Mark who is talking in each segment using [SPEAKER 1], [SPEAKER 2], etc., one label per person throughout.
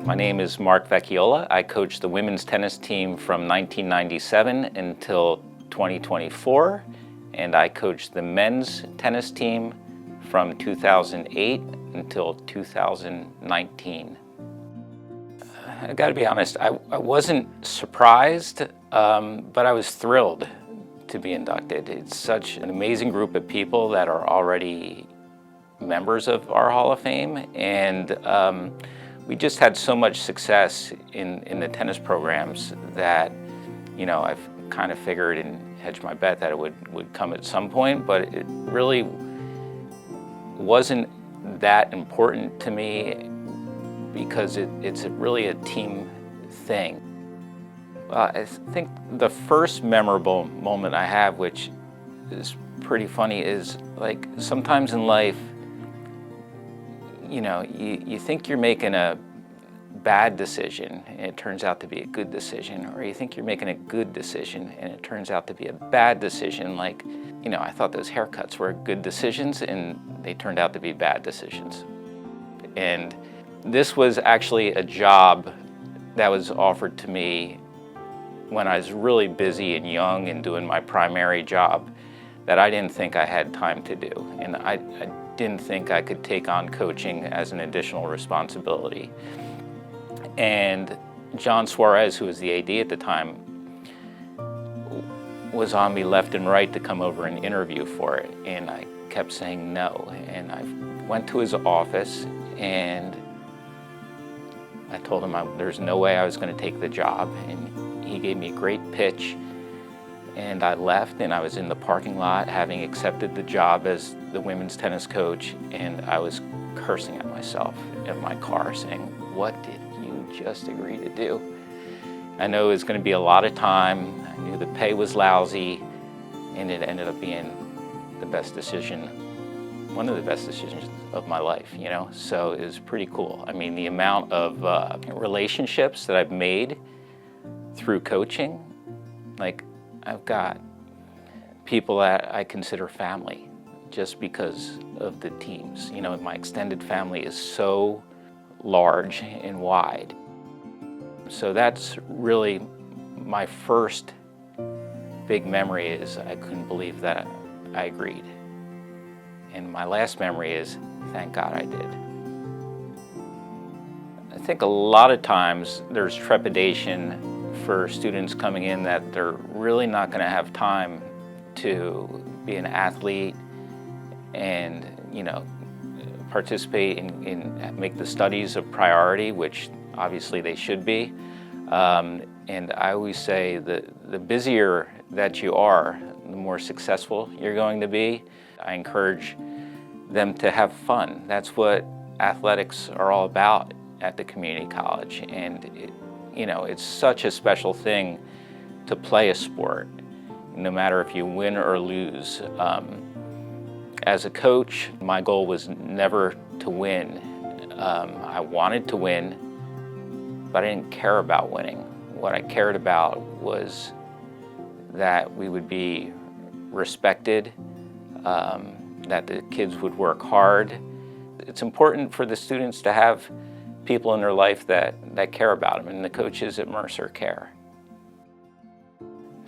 [SPEAKER 1] My name is Mark Vecchiola. I coached the women's tennis team from 1997 until 2024, and I coached the men's tennis team from 2008 until 2019. I gotta be honest, I wasn't surprised, but I was thrilled to be inducted. It's such an amazing group of people that are already members of our Hall of Fame, and we just had so much success in the tennis programs that, you know, I've kind of figured and hedged my bet that it would come at some point, but it really wasn't that important to me because it's really a team thing. I think the first memorable moment I have, which is pretty funny, is like sometimes in life, you know, you think you're making a bad decision and it turns out to be a good decision, or you think you're making a good decision and it turns out to be a bad decision. Like, you know, I thought those haircuts were good decisions and they turned out to be bad decisions. And this was actually a job that was offered to me when I was really busy and young and doing my primary job that I didn't think I had time to do. And I didn't think I could take on coaching as an additional responsibility. And John Suarez, who was the AD at the time, was on me left and right to come over and interview for it. And I kept saying no. And I went to his office and I told him there's no way I was going to take the job. And he gave me a great pitch. And I left, and I was in the parking lot having accepted the job as the women's tennis coach, and I was cursing at myself in my car saying, what did you just agree to do? I know it was going to be a lot of time. I knew the pay was lousy, and it ended up being the best decision, one of the best decisions of my life, you know? So it was pretty cool. I mean, the amount of relationships that I've made through coaching, like, I've got people that I consider family just because of the teams. You know, my extended family is so large and wide. So that's really my first big memory is I couldn't believe that I agreed. And my last memory is, thank God I did. I think a lot of times there's trepidation for students coming in that they're really not going to have time to be an athlete and, you know, participate in make the studies a priority, which obviously they should be. And I always say that the busier that you are, the more successful you're going to be. I encourage them to have fun. That's what athletics are all about at the community college. And you know, it's such a special thing to play a sport, no matter if you win or lose. As a coach, my goal was never to win. I wanted to win, but I didn't care about winning. What I cared about was that we would be respected, that the kids would work hard. It's important for the students to have people in their life that care about them, and the coaches at Mercer care.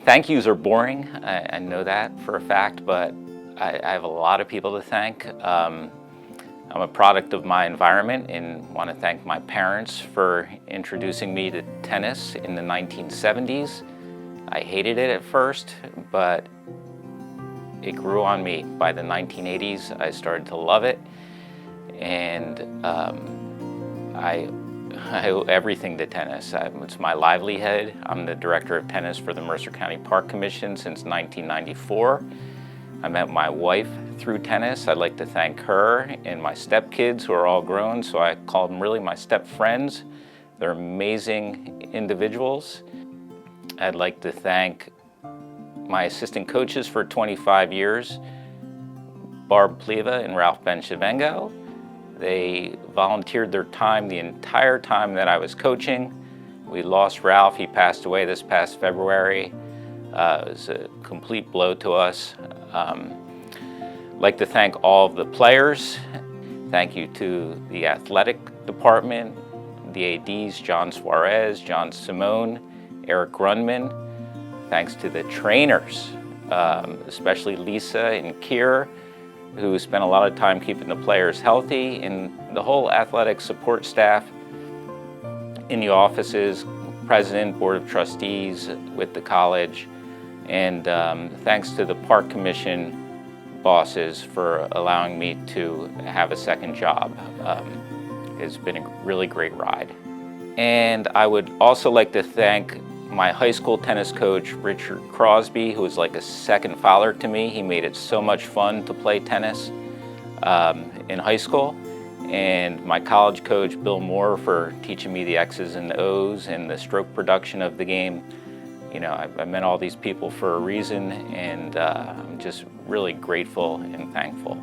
[SPEAKER 1] Thank yous are boring, I know that for a fact, but I have a lot of people to thank. I'm a product of my environment and want to thank my parents for introducing me to tennis in the 1970s. I hated it at first, but it grew on me. By the 1980s, I started to love it, and I owe everything to tennis. It's my livelihood. I'm the director of tennis for the Mercer County Park Commission since 1994. I met my wife through tennis. I'd like to thank her and my stepkids who are all grown, so I call them really my step friends. They're amazing individuals. I'd like to thank my assistant coaches for 25 years, Barb Pliva and Ralph Benchavengo. They volunteered their time the entire time that I was coaching. We lost Ralph. He passed away this past February. It was a complete blow to us. I'd like to thank all of the players. Thank you to the athletic department, the ADs, John Suarez, John Simone, Eric Grunman. Thanks to the trainers, especially Lisa and Kier, who spent a lot of time keeping the players healthy, and the whole athletic support staff in the offices, president, board of trustees with the college, and thanks to the park commission bosses for allowing me to have a second job. It's been a really great ride. And I would also like to thank my high school tennis coach, Richard Crosby, who was like a second father to me. He made it so much fun to play tennis in high school. And my college coach, Bill Moore, for teaching me the X's and O's and the stroke production of the game. You know, I met all these people for a reason, and I'm just really grateful and thankful.